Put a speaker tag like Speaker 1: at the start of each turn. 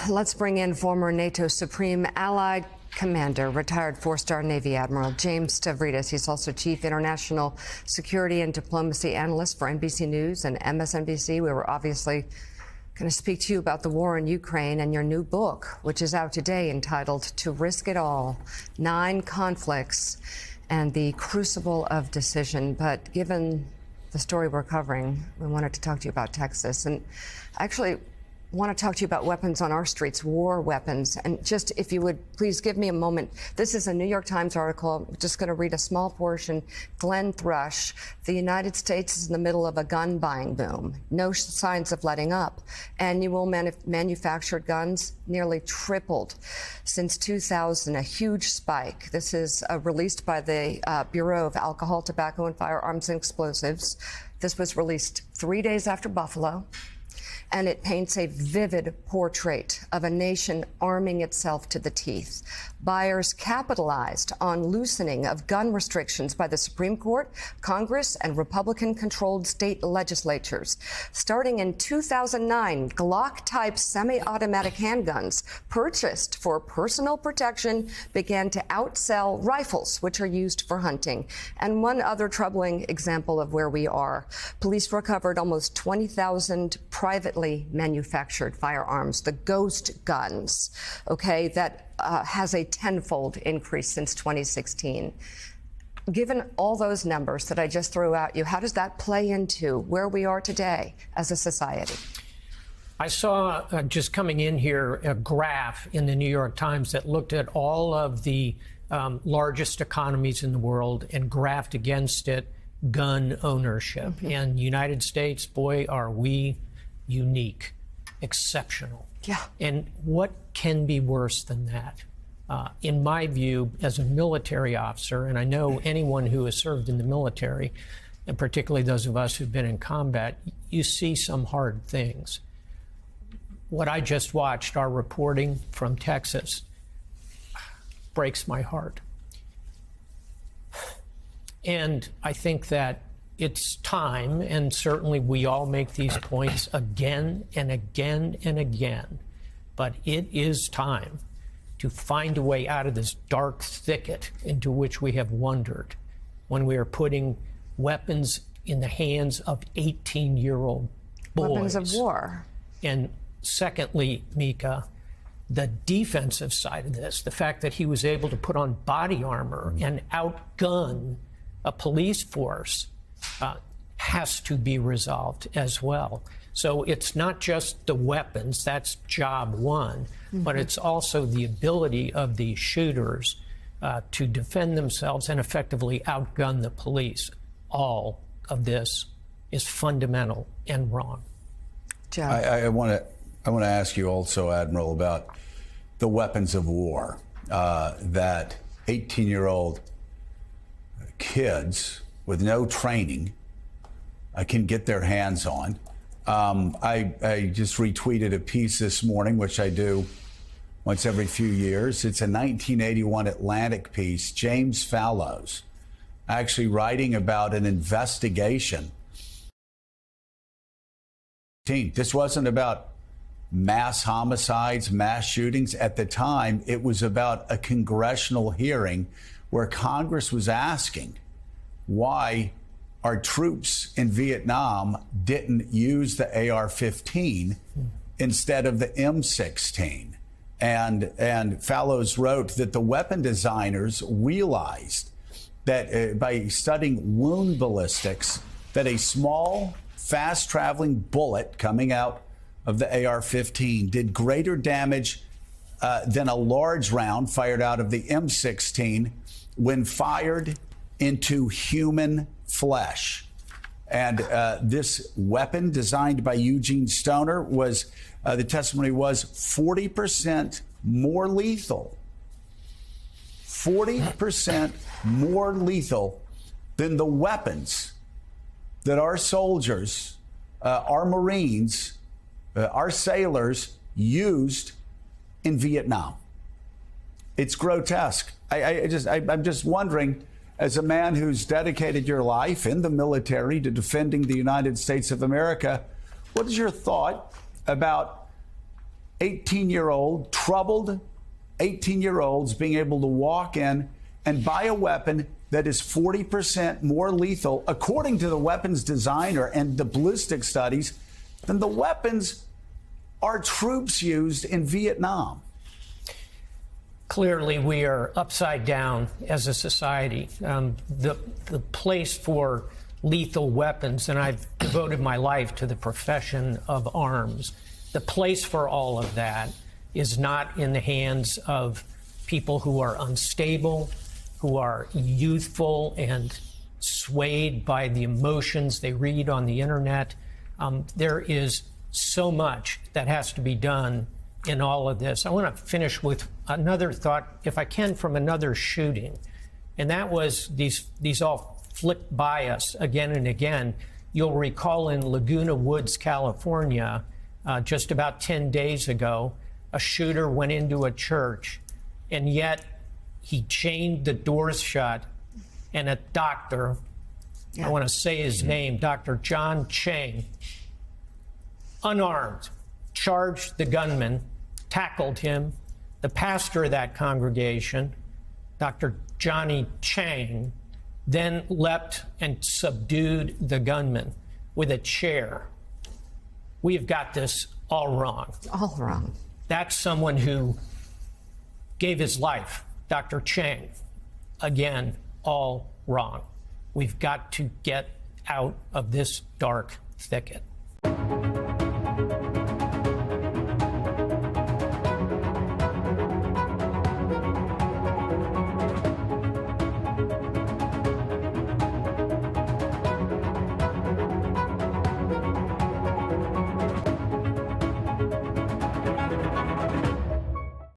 Speaker 1: Let's bring in former NATO Supreme Allied Commander, retired four-star Navy Admiral James Stavridis. He's also Chief International Security and Diplomacy Analyst for NBC News and MSNBC. We were obviously going to speak to you about the war in Ukraine and your new book, which is out today, entitled To Risk It All: 9 Conflicts and the Crucible of Decision. But given the story we're covering, we wanted to talk to you about Texas. And actually, want to talk to you about weapons on our streets, war weapons. And just, if you would please give me a moment. This is a New York Times article. I'm just going to read a small portion. Glenn Thrush: the United States is in the middle of a gun buying boom. No signs of letting up. Annual manufactured guns nearly tripled since 2000, a huge spike. This is released by the Bureau of Alcohol, Tobacco, and Firearms and Explosives. This was released 3 days after Buffalo. And it paints a vivid portrait of a nation arming itself to the teeth. Buyers capitalized on loosening of gun restrictions by the Supreme Court, Congress, and Republican-controlled state legislatures. Starting in 2009, Glock-type semi-automatic handguns purchased for personal protection began to outsell rifles, which are used for hunting. And one other troubling example of where we are: police recovered almost 20,000 privately manufactured firearms, the ghost guns, that has a tenfold increase since 2016. Given all those numbers that I just threw at you, how does that play into where we are today as a society?
Speaker 2: I saw, just coming in here, a graph in the New York Times that looked at all of the largest economies in the world and graphed against it gun ownership. Mm-hmm. And the United States, boy, are we unique, exceptional.
Speaker 1: Yeah.
Speaker 2: And what can be worse than that? In my view, as a military officer, and I know anyone who has served in the military, and particularly those of us who've been in combat, you see some hard things. What I just watched, our reporting from Texas, breaks my heart. And I think that it's time, and certainly we all make these points again and again and again, but it is time to find a way out of this dark thicket into which we have wandered when we are putting weapons in the hands of 18-year-old boys.
Speaker 1: Weapons of war.
Speaker 2: And secondly, Mika, the defensive side of this, the fact that he was able to put on body armor and outgun a police force, has to be resolved as well. So it's not just the weapons, that's job one, but it's also the ability of the shooters to defend themselves and effectively outgun the police. All of this is fundamental and wrong.
Speaker 1: Jeff.
Speaker 3: I want to ask you also, Admiral, about the weapons of war that 18-year-old kids with no training can get their hands on. I just retweeted a piece this morning, which I do once every few years. It's a 1981 Atlantic piece, James Fallows, actually writing about an investigation. This wasn't about mass homicides, mass shootings. At the time, it was about a congressional hearing where Congress was asking why our troops in Vietnam didn't use the AR-15 instead of the M16. And Fallows wrote that the weapon designers realized that by studying wound ballistics, that a small, fast-traveling bullet coming out of the AR-15 did greater damage than a large round fired out of the M16 when fired into human flesh. And this weapon, designed by Eugene Stoner, was, the testimony was 40% more lethal. 40% more lethal than the weapons that our soldiers, our Marines, our sailors used in Vietnam. It's grotesque. I'm just wondering, as a man who's dedicated your life in the military to defending the United States of America, what is your thought about 18-year-old, troubled 18-year-olds being able to walk in and buy a weapon that is 40% more lethal, according to the weapons designer and the ballistic studies, than the weapons our troops used in Vietnam.
Speaker 2: Clearly, we are upside down as a society. The place for lethal weapons, and I've devoted my life to the profession of arms, the place for all of that is not in the hands of people who are unstable, who are youthful and swayed by the emotions they read on the internet. There is so much that has to be done in all of this. I want to finish with another thought, if I can, from another shooting. And that was these all flipped by us again and again. You'll recall in Laguna Woods, California, just about 10 days ago, a shooter went into a church, and yet he chained the doors shut, and a doctor, I want to say his name, Dr. John Chang, unarmed, charged the gunman, tackled him. The pastor of that congregation, Dr. Johnny Chang, then leapt and subdued the gunman with a chair. We've got this all wrong.
Speaker 1: All wrong.
Speaker 2: That's someone who gave his life, Dr. Chang. Again, all wrong. We've got to get out of this dark thicket.